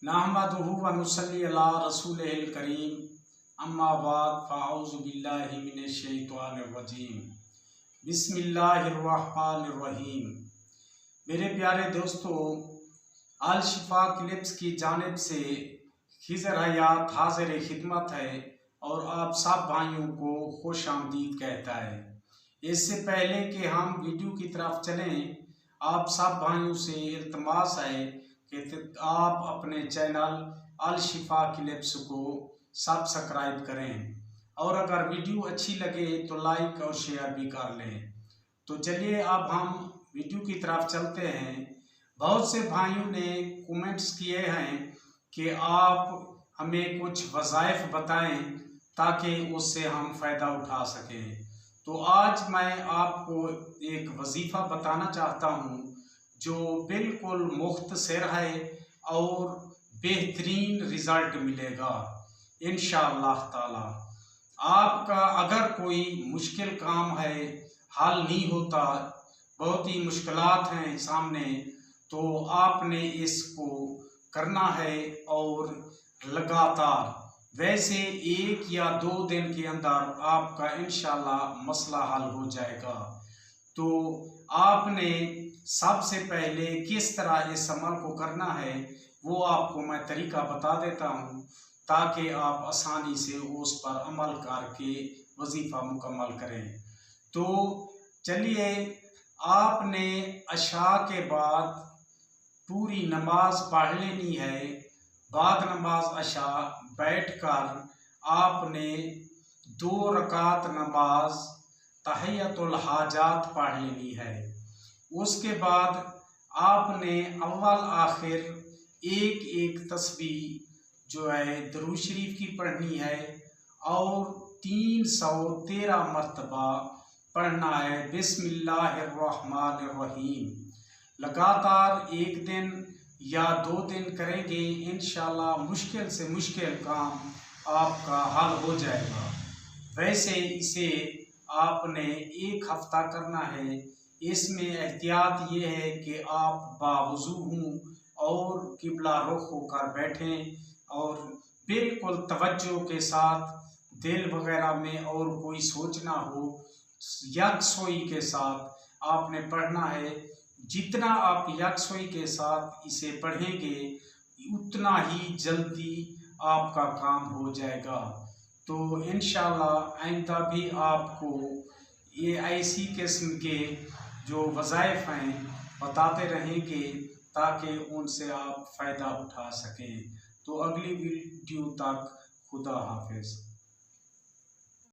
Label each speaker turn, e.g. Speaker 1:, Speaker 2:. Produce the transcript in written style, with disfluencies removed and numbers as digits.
Speaker 1: नहमदुहु व नुसल्ली अला रसूलिहिल करीम अम्मा बाद फ़अऊज़ु बिल्लाहि मिनश शैतानिर रजीम बिस्मिल्लाहिर रहमानिर रहीम। मेरे प्यारे दोस्तों, अल शिफा क्लिप्स की जानिब से खिज़र हयात हाज़िर खिदमत है और आप सब भाइयों को खुश आमदीद कहता है। इससे पहले कि हम वीडियो की तरफ चलें, आप सब भाइयों से इल्तमास है कि आप अपने चैनल अल शिफा क्लिप्स को सब्सक्राइब करें और अगर वीडियो अच्छी लगे तो लाइक और शेयर भी कर लें। तो चलिए अब हम वीडियो की तरफ चलते हैं। बहुत से भाइयों ने कमेंट्स किए हैं कि आप हमें कुछ वज़ाइफ बताएं ताकि उससे हम फ़ायदा उठा सकें। तो आज मैं आपको एक वजीफ़ा बताना चाहता हूं जो बिल्कुल मुख्तसर है और बेहतरीन रिज़ल्ट मिलेगा इंशाअल्लाह ताला। आपका अगर कोई मुश्किल काम है, हल नहीं होता, बहुत ही मुश्किलात हैं सामने, तो आपने इसको करना है और लगातार, वैसे 1 या 2 दिन के अंदर आपका इंशाअल्लाह मसला हल हो जाएगा। तो आपने सबसे पहले किस तरह इस अमल को करना है वो आपको मैं तरीका बता देता हूँ ताकि आप आसानी से उस पर अमल करके वजीफ़ा मुकम्मल करें। तो चलिए, आपने अशा के बाद पूरी नमाज पढ़ लेनी है। बाद नमाज अशा बैठकर आपने 2 रकात नमाज तहियतुल हाजात पढ़ लेनी है। उसके बाद आपने अव्वल आखिर एक एक तस्बीह जो है दरूद शरीफ की पढ़नी है और 313 मरतबा पढ़ना है बिस्मिल्लाहिर रहमानिर रहीम। लगातार 1 दिन या 2 दिन करेंगे, इंशाअल्लाह मुश्किल से मुश्किल काम आपका हल हो जाएगा। वैसे इसे आपने 1 हफ्ता करना है। इसमें एहतियात ये है कि आप बावुज़ू हों और किबला रुख होकर बैठें और बिल्कुल तवज्जो के साथ, दिल वगैरह में और कोई सोच ना हो, यकसोई के साथ आपने पढ़ना है। जितना आप यकसोई के साथ इसे पढ़ेंगे उतना ही जल्दी आपका काम हो जाएगा। तो इंशाअल्लाह आइंदा भी आपको ये ऐसी किस्म के जो वज़ाइफ हैं बताते रहेंगे ताकि उनसे आप फ़ायदा उठा सकें। तो अगली वीडियो तक खुदा हाफिज़।